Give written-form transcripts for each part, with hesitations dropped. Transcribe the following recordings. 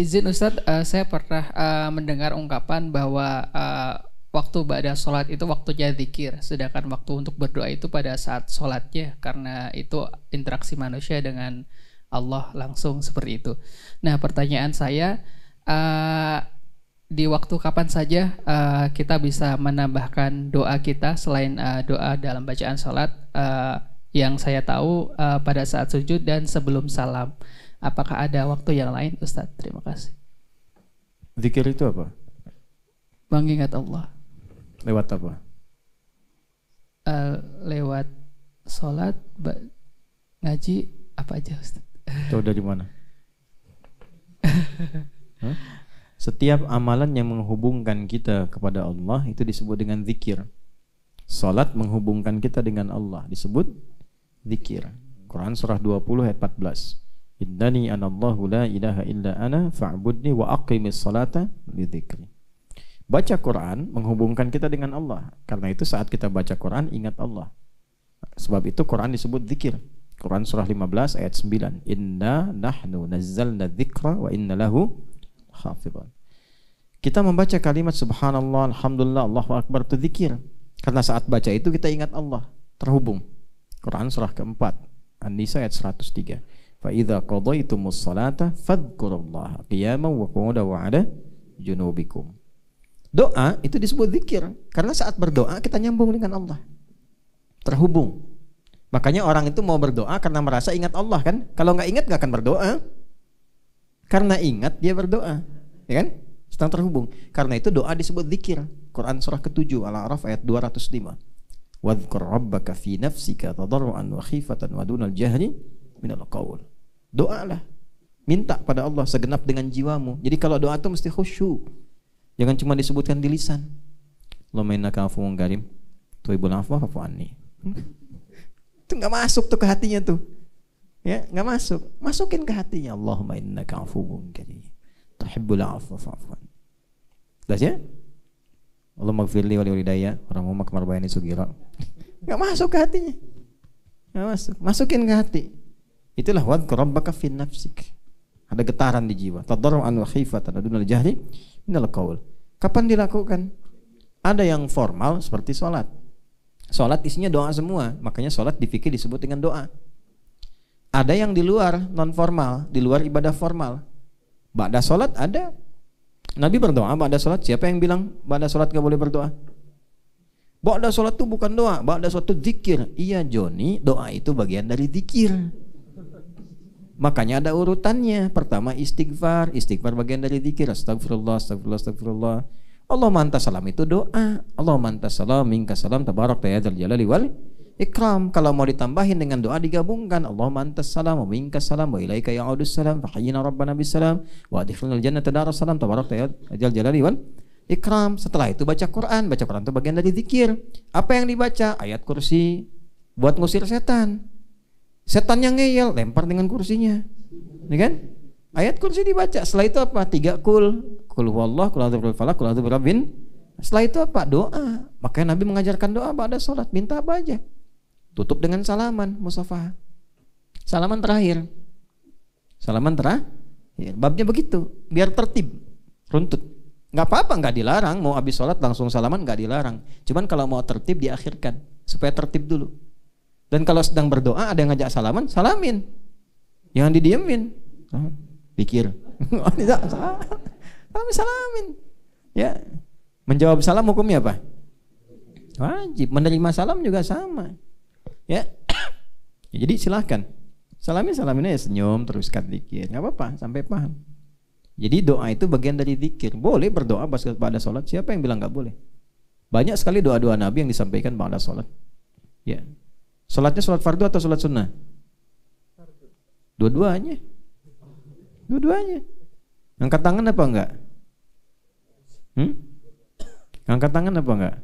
Izin Ustadz, saya pernah mendengar ungkapan bahwa waktu ba'da sholat itu waktunya zikir, sedangkan waktu untuk berdoa itu pada saat sholatnya, karena itu interaksi manusia dengan Allah langsung seperti itu. Nah, pertanyaan saya, uh, di waktu kapan saja kita bisa menambahkan doa kita selain doa dalam bacaan sholat? Yang saya tahu pada saat sujud dan sebelum salam. Apakah ada waktu yang lain, Ustadz? Terima kasih. Zikir itu apa? Mengingat Allah. Lewat apa? Lewat sholat, ngaji, apa aja, Ustadz? Tahu dari mana? Setiap amalan yang menghubungkan kita kepada Allah itu disebut dengan zikir. Salat menghubungkan kita dengan Allah disebut zikir. Quran surah 20 ayat 14. Innani anallahu la ilaha illa ana fa'budni wa aqimis salata li dzikri. Baca Quran menghubungkan kita dengan Allah. Karena itu saat kita baca Quran ingat Allah. Sebab itu Quran disebut zikir. Quran surah 15 ayat 9. Inna nahnu nazzalna dzikra wa inna lahu hafidhan. Kita membaca kalimat subhanallah, alhamdulillah, Allahu akbar itu zikir. Karena saat baca itu kita ingat Allah, terhubung. Quran surah keempat, An-Nisa ayat 103. Fa idza qadaytumus salata fadhkurullaha qiyaman wa qu'udan wa 'ala junubikum. Doa itu disebut zikir karena saat berdoa kita nyambung dengan Allah. Terhubung. Makanya orang itu mau berdoa karena merasa ingat Allah kan? Kalau nggak ingat nggak akan berdoa. Karena ingat dia berdoa, ya kan? Sedang terhubung. Karena itu doa disebut zikir. Quran surah ke-7 Al-A'raf ayat 205. Wadhkur rabbaka fi nafsika tadarruan wa khifatan wa dunal jahri minal qaul. Doalah. Minta pada Allah segenap dengan jiwamu. Jadi kalau doa itu mesti khusyuk. Jangan cuma disebutkan di lisan. Allahumma innaka afuwwun karim tuhibbul afwa fa'fu anni. Itu enggak masuk tuh ke hatinya tuh. Ya, enggak masuk. Masukin ke hatinya. Allahumma innaka afuwwun karim tuhibbul afwa fa'fu anni. Jelas ya? Allahumma gfirli wa liwalidayya warhamhuma kama rabbayani shaghira. Enggak masuk ke hatinya. Enggak masuk. Masukin ke hati. Itulah wadhkur rabbaka fi nafsik. Ada getaran di jiwa. Tadarruan wa khifatan dunal jahri minal qaul. Kapan dilakukan? Ada yang formal seperti sholat. Sholat isinya doa semua. Makanya sholat di fikih disebut dengan doa. Ada yang di luar non formal, di luar ibadah formal. Ba'da sholat ada. Nabi berdoa ba'da sholat. Siapa yang bilang ba'da sholat gak boleh berdoa? Ba'da sholat itu bukan doa. Ba'da sholat itu zikir. Iya Joni, doa itu bagian dari zikir. Makanya ada urutannya. Pertama istighfar. Istighfar bagian dari zikir. Astagfirullah, astagfirullah, astagfirullah. Allahumma anta salam itu doa. Allahumma anta salam, minka salam, tabarak ta'adzal jalali wal ikram. Kalau mau ditambahin dengan doa digabungkan. Allahumma anta salam, wa minka salam, wa ilaika ya'udus salam, fahayyina rabbana bis salam, wa adkhilnal jannata daras salam, tabarak ta'adzal jalali wal ikram. Setelah itu baca Quran. Baca Quran itu bagian dari zikir. Apa yang dibaca? Ayat kursi buat ngusir setan. Setan yang ngeyel lempar dengan kursinya, ya kan? Ayat kursi dibaca. Setelah itu apa? 3 kul huwallah, kul a'udzu birabbil falaq, kul a'udzu birabbin. Setelah itu apa? Doa. Makanya Nabi mengajarkan doa pada sholat. Minta apa aja. Tutup dengan salaman, musafah. Salaman terakhir. Salaman terakhir. Babnya begitu, biar tertib, runtut. Nggak apa-apa, nggak dilarang. Mau habis sholat langsung salaman nggak dilarang. Cuman kalau mau tertib diakhirkan supaya tertib dulu. Dan kalau sedang berdoa ada yang ngajak salaman, salamin. Jangan didiemin. Pikir. Salamin. Ya. Menjawab salam hukumnya apa? Wajib. Menerima salam juga sama. Ya. Jadi silahkan. Salamin aja, senyum, teruskan zikir. Enggak apa-apa, sampai paham. Jadi doa itu bagian dari zikir. Boleh berdoa pada sholat. Siapa yang bilang nggak boleh? Banyak sekali doa-doa Nabi yang disampaikan pada sholat. Ya. Sholatnya sholat fardu atau sholat sunnah? Dua-duanya. Dua-duanya. Angkat tangan apa enggak? Angkat tangan apa enggak?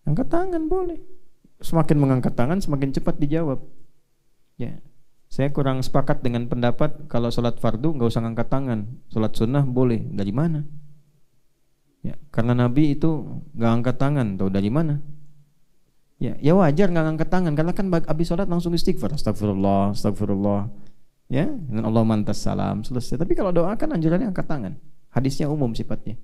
Angkat tangan boleh. Semakin mengangkat tangan semakin cepat dijawab. Ya. Saya kurang sepakat dengan pendapat kalau sholat fardu nggak usah ngangkat tangan. Sholat sunnah boleh. Dari mana? Ya, karena Nabi itu nggak angkat tangan. Tahu dari mana? Ya wajar nggak ngangkat tangan karena kan habis sholat langsung istighfar. Astagfirullah, astagfirullah. Ya, dengan Allah mantas salam selesai. Tapi kalau doa kan anjurannya angkat tangan. Hadisnya umum sifatnya.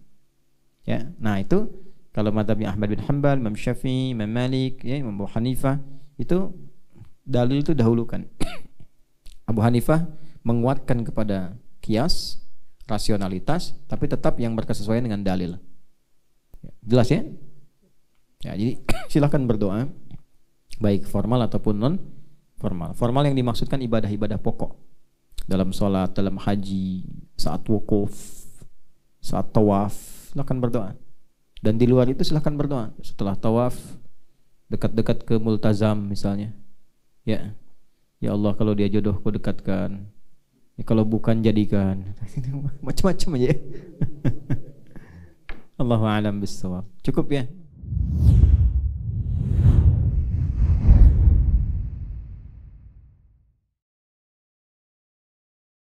Ya, nah itu kalau mazhabnya Ahmad bin Hanbal, Imam Syafi'i, Imam Malik, ya, Imam Abu Hanifah itu dalil itu dahulukan. Abu Hanifah menguatkan kepada kias, rasionalitas, tapi tetap yang berkesesuaian dengan dalil. Jelas ya? Ya, jadi silakan berdoa baik formal ataupun non formal. Formal yang dimaksudkan ibadah-ibadah pokok. Dalam sholat, dalam haji, saat wukuf, saat tawaf, silakan berdoa. Dan di luar itu silakan berdoa. Setelah tawaf, dekat-dekat ke multazam misalnya. Ya. Ya Allah, kalau dia jodohku dekatkan. Ya, kalau bukan jadikan. Macam-macam aja. Allahu a'lam bissawab. Cukup ya.